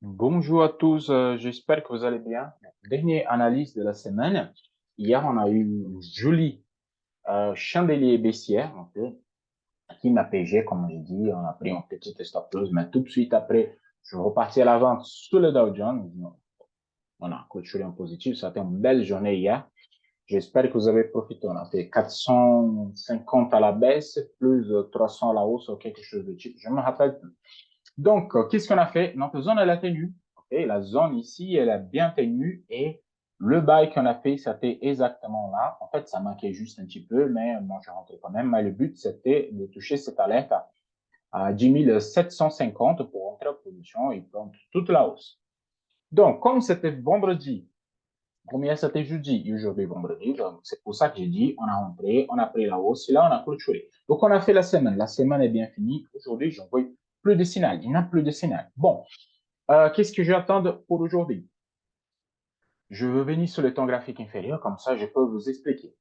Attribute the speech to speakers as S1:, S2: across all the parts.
S1: Bonjour à tous, j'espère que vous allez bien. Dernière analyse de la semaine. Hier, on a eu une jolie chandelier baissière, qui m'a payé, comme j'ai dit. On a pris une petite stop loss, mais tout de suite après, je repartis à la vente sur le Dow Jones. On a clôturé en positif. Ça a été une belle journée hier. J'espère que vous avez profité. On a fait 450 à la baisse, plus 300 à la hausse ou quelque chose de type. Je me rappelle plus. Donc, qu'est-ce qu'on a fait? Notre zone, elle a tenu. Okay? La zone ici, elle a bien tenu et le bail qu'on a fait, c'était exactement là. En fait, ça manquait juste un petit peu, mais moi, je rentrais quand même. Mais le but, c'était de toucher cette alerte à 10 750 pour rentrer en position et prendre toute la hausse. Donc, comme c'était vendredi, combien c'était jeudi et aujourd'hui vendredi, donc c'est pour ça que j'ai dit, on a rentré, on a pris la hausse et là, on a clôturé. Donc, on a fait la semaine. La semaine est bien finie. Aujourd'hui, j'en vois plus de signal. Il n'y a plus de signal. Bon, qu'est-ce que j'attends pour aujourd'hui? Je veux venir sur le temps graphique inférieur, comme ça je peux vous expliquer.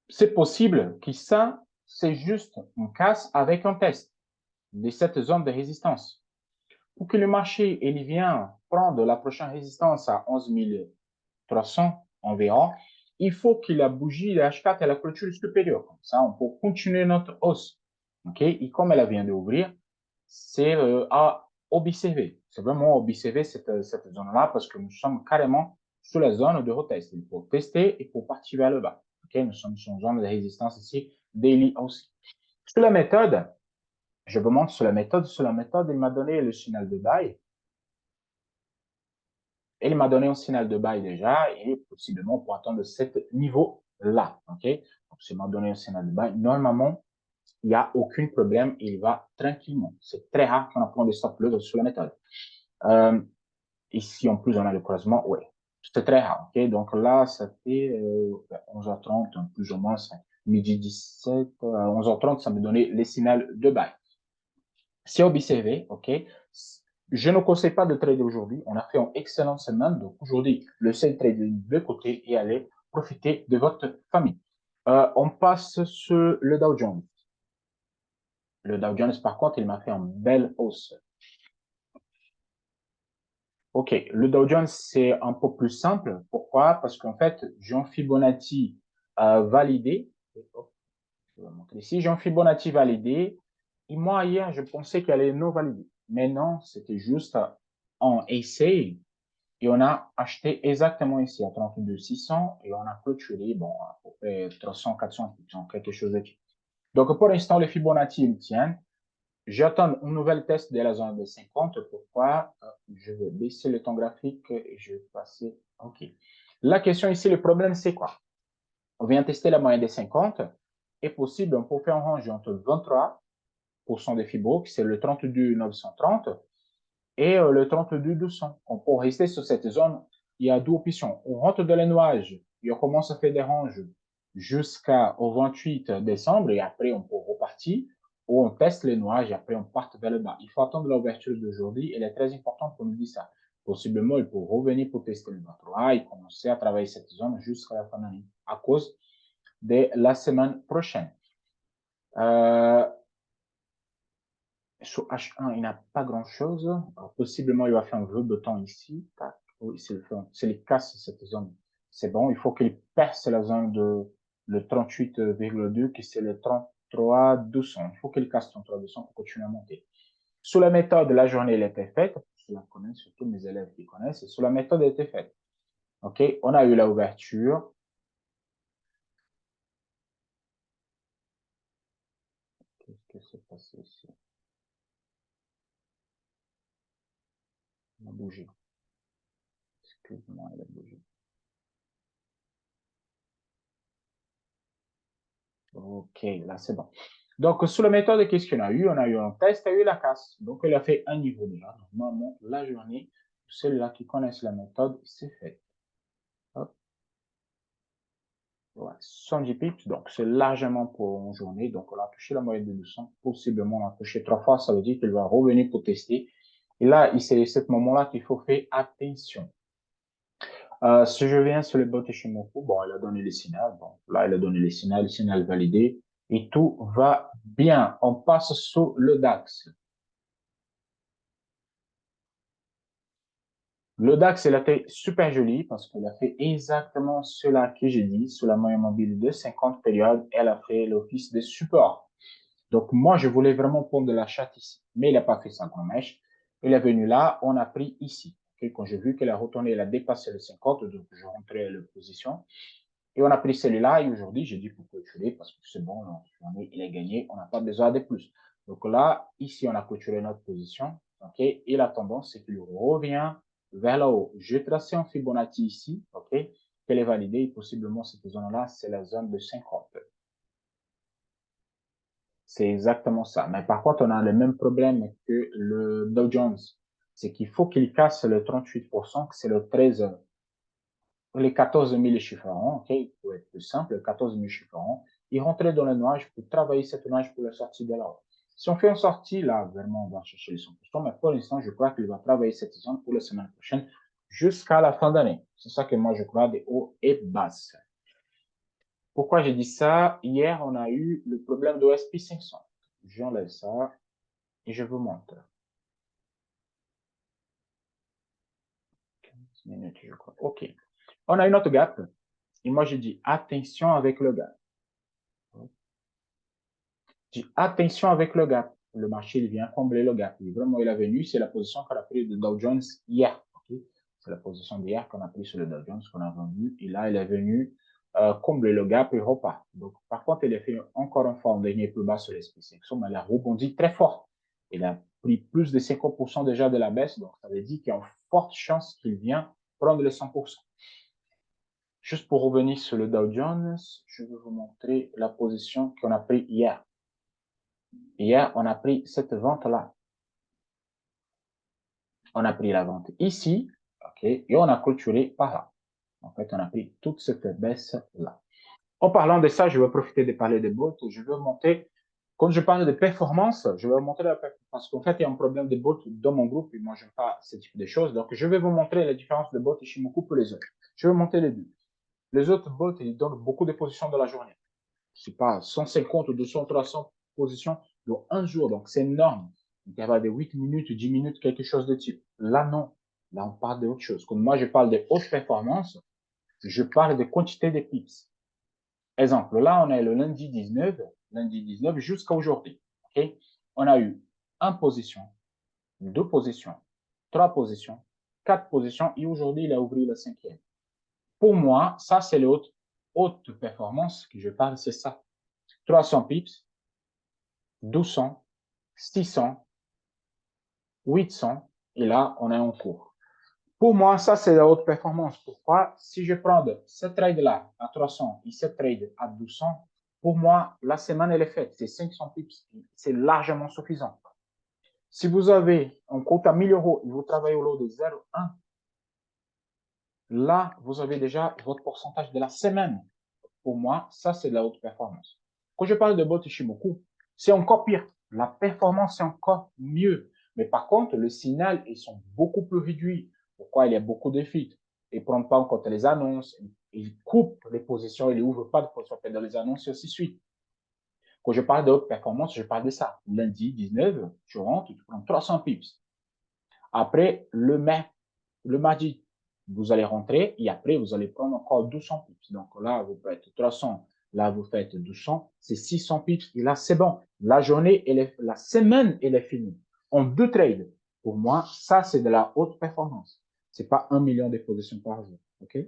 S1: C'est possible que ça, c'est juste une casse avec un test de cette zone de résistance. Pour que le marché il vienne prendre la prochaine résistance à 11 300 environ, il faut que la bougie de H4 ait la clôture supérieure. Comme ça, on peut continuer notre hausse. OK? Et comme elle vient d'ouvrir, c'est à observer. C'est vraiment observer cette zone-là parce que nous sommes carrément sur la zone de retest. Il faut tester et pour partir vers le bas. OK? Nous sommes sur une zone de résistance ici, daily aussi. Sur la méthode, je vous montre sur la méthode. Sur la méthode, il m'a donné le signal de buy. Il m'a donné un signal de buy déjà et possiblement pour attendre ce niveau-là. OK? Donc, s'il m'a donné un signal de buy, normalement, il n'y a aucun problème. Il va tranquillement. C'est très rare qu'on apprend des stop loss sur la méthode. Euh, Ici, en plus, on a le croisement. Ouais, c'est très rare. OK? Donc là, ça fait 11h30, plus ou moins, midi 17, 11h30, ça me donnait les signaux de buy. Si observé, OK, je ne conseille pas de trader aujourd'hui. On a fait une excellente semaine. Donc aujourd'hui, le seul trade de côté et allez profiter de votre famille. On passe sur le Dow Jones. Le Dow Jones, par contre, il m'a fait une belle hausse. OK, le Dow Jones, c'est un peu plus simple. Pourquoi? Parce qu'en fait, j'ai un Fibonacci validé. Je vais montrer ici. J'ai un Fibonacci validé. Et moi, hier, je pensais qu'elle allait non valider. Mais non, c'était juste en essai. Et on a acheté exactement ici à 32 600 et on a clôturé, bon, à peu près 300, 400, quelque chose de type. Donc, pour l'instant, le Fibonacci, il tient. J'attends un nouvel test de la zone de 50. Pourquoi? Je vais baisser le temps graphique et je vais passer. OK. La question ici, le problème, c'est quoi? On vient tester la moyenne des 50. Est possible, on peut faire un range entre 23% de Fibo, qui c'est le 32 930, et le 32 200. On peut rester sur cette zone. Il y a deux options. On rentre dans les nuages et on commence à faire des ranges jusqu'au 28 décembre et après on peut repartir ou on teste les nuages et après on part vers le bas. Il faut attendre l'ouverture d'aujourd'hui. Elle est très importante pour nous dire ça. Possiblement, il peut revenir pour tester le 23 et commencer à travailler cette zone jusqu'à la fin de l'année à cause de la semaine prochaine. Sur H1, il n'a pas grand-chose. Possiblement, il va faire un rebond ici. Oui, c'est les casse cette zone. C'est bon. Il faut qu'il perce la zone de le 38,2, qui c'est le 33 200. Il faut qu'il casse 33 200 pour continuer à monter. Sous la méthode, la journée, elle était faite. Je la connais, surtout mes élèves qui connaissent. Sous la méthode, elle était faite. OK? On a eu la ouverture. Qu'est-ce qui s'est passé ici? On a bougé. Excuse-moi, elle a bougé. OK, là, c'est bon. Donc, sur la méthode, qu'est-ce qu'on a eu? On a eu un test, il y a eu la casse. Donc, il a fait un niveau déjà. Normalement, la journée, ceux-là qui connaissent la méthode, c'est fait. Hop, ouais, 110 pips, donc c'est largement pour une journée. Donc, on a touché la moyenne de 200. Possiblement, on a touché 3 fois. Ça veut dire qu'il va revenir pour tester. Et là, c'est à ce moment-là qu'il faut faire attention. Si je viens sur le bot Ishimoku, bon, il a donné les signaux. Bon, là, il a donné les signaux, le signal validé. Et tout va bien. On passe sur le DAX. Le DAX, elle a été super jolie parce qu'elle a fait exactement cela que j'ai dit. Sur la moyenne mobile de 50 périodes, elle a fait l'office de support. Donc, moi, je voulais vraiment prendre de la chatte ici. Mais il n'a pas fait ça, grand mèche. Il est venu là, on a pris ici. Okay? Quand j'ai vu qu'elle a retourné, elle a dépassé le 50, donc je rentrais la position. Et on a pris celui-là, et aujourd'hui, j'ai dit pour clôturer, parce que c'est bon, il est gagné, on n'a pas besoin de plus. Donc là, ici, on a clôturé notre position, ok, et la tendance, c'est qu'il revient vers le haut. Je vais tracer un Fibonacci ici, ok, qu'elle est validée, et possiblement cette zone-là, c'est la zone de 50. C'est exactement ça. Mais par contre, on a le même problème que le Dow Jones. C'est qu'il faut qu'il casse le 38%, que c'est le 13, les 14 000 chiffrons, ok, pour être plus simple, les 14 000 chiffrons, ils rentraient dans le nuage pour travailler cette nuage pour la sortie de là. Si on fait une sortie, là, vraiment, on va chercher les 100%, mais pour l'instant, je crois qu'il va travailler cette zone pour la semaine prochaine jusqu'à la fin d'année. C'est ça que moi, je crois, des hauts et basses. Pourquoi j'ai dit ça? Hier, on a eu le problème de SP500. J'enlève ça et je vous montre. 15 minutes, je crois. OK. On a une autre gap. Et moi, je dis attention avec le gap. Je dis attention avec le gap. Le marché, il vient combler le gap. Et vraiment, il est venu. C'est la position qu'on a prise de Dow Jones hier. Okay? C'est la position d'hier qu'on a prise sur le Dow Jones qu'on a vendu. Et là, il est venu combler le gap et repart. Donc, par contre, il a fait encore une fois un dernier plus bas sur l'SP500, mais il a rebondi très fort. Il a pris plus de 50% déjà de la baisse. Donc, ça veut dire qu'il y a une forte chance qu'il vient prendre les 100%. Juste pour revenir sur le Dow Jones, je vais vous montrer la position qu'on a prise hier. Hier, on a pris cette vente-là. On a pris la vente ici, ok, et on a clôturé par là. En fait, on a pris toute cette baisse-là. En parlant de ça, je vais profiter de parler de Bolt. Je vais monter, quand je parle de performance, je vais montrer la performance. Parce qu'en fait, il y a un problème de Bolt dans mon groupe et moi, je n'aime pas ce type de choses. Donc, je vais vous montrer la différence de Bolt et Shimoku pour les autres. Je vais monter les deux. Les autres Bolt, ils donnent beaucoup de positions dans la journée. C'est pas 150, 200, 300 positions dans un jour. Donc, c'est énorme. Il y a de 8 minutes, 10 minutes, quelque chose de type. Là, non. Là, on parle d'autre chose. Comme moi, je parle de haute performance, je parle de quantité de pips. Exemple, là, on est le lundi 19 jusqu'à aujourd'hui. Okay? On a eu 1 position, 2 positions, 3 positions, 4 positions et aujourd'hui, il a ouvert la 5e. Pour moi, ça, c'est la haute performance que je parle, c'est ça. 300 pips, 1200, 600, 800, et là, on est en cours. Pour moi, ça, c'est la haute performance. Pourquoi? Si je prends ce trade-là à 300 et ce trade à 1200, pour moi, la semaine, elle est faite. C'est 500 pips. C'est largement suffisant. Si vous avez un compte à 1000 euros et vous travaillez au lot de 0,1, là, vous avez déjà votre pourcentage de la semaine. Pour moi, ça, c'est de la haute performance. Quand je parle de bot Ishimoku, c'est encore pire. La performance, c'est encore mieux. Mais par contre, le signal, ils sont beaucoup plus réduits. Pourquoi? Il y a beaucoup de fuites. Ils ne prennent pas en compte les annonces. Ils coupent les positions. Ils n'ouvrent pas de positions dans les annonces et ainsi de suite. Quand je parle de haute performance, je parle de ça. Lundi 19, tu rentres, tu prends 300 pips. Après, le mardi, vous allez rentrer et après, vous allez prendre encore 200 pips. Donc là, vous faites 300. Là, vous faites 200. C'est 600 pips. Et là, c'est bon. La journée, la semaine, elle est finie. En 2 trades. Pour moi, ça, c'est de la haute performance. C'est pas 1 million de positions par jour. OK?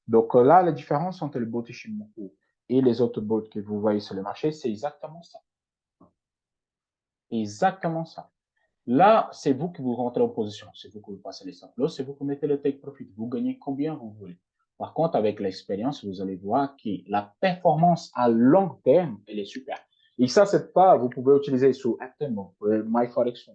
S1: Donc là, la différence entre le bot Ishimoku et les autres bots que vous voyez sur le marché, c'est exactement ça. Exactement ça. Là, c'est vous qui vous rentrez en position. C'est vous qui vous passez les stop loss, c'est vous qui mettez le take profit. Vous gagnez combien vous voulez. Par contre, avec l'expérience, vous allez voir que la performance à long terme, elle est super. Et ça, c'est pas, vous pouvez utiliser sur Actem, MyForex,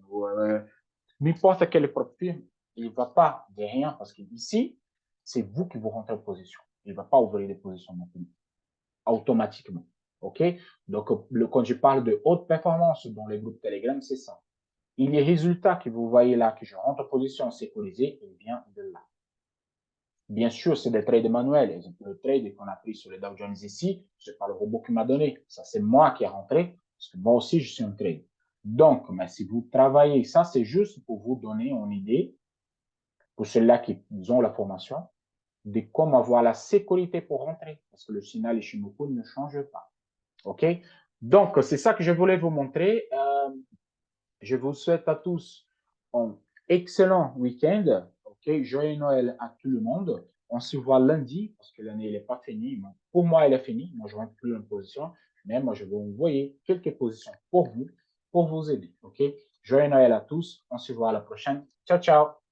S1: n'importe quel profil, il ne va pas de rien parce qu'ici, c'est vous qui vous rentrez en position. Il ne va pas ouvrir les positions non plus automatiquement. OK? Donc, quand je parle de haute performance dans les groupes Telegram, c'est ça. Et les résultats que vous voyez là, que je rentre en position sécurisée, il vient de là. Bien sûr, c'est des trades manuels. Le trade qu'on a pris sur les Dow Jones ici, c'est pas le robot qui m'a donné. Ça, c'est moi qui ai rentré, parce que moi aussi, je suis un trade. Donc, mais si vous travaillez, ça, c'est juste pour vous donner une idée pour ceux-là qui ont la formation, de comment avoir la sécurité pour rentrer, parce que le signal Ishimoku ne change pas. OK? Donc, c'est ça que je voulais vous montrer. Je vous souhaite à tous un excellent week-end. OK? Joyeux Noël à tout le monde. On se voit lundi, parce que l'année n'est pas finie. Pour moi, elle est finie. Moi, je ne rentre plus en position. Mais moi, je vais vous envoyer quelques positions pour vous aider. OK? Joyeux Noël à tous. On se voit à la prochaine. Ciao, ciao.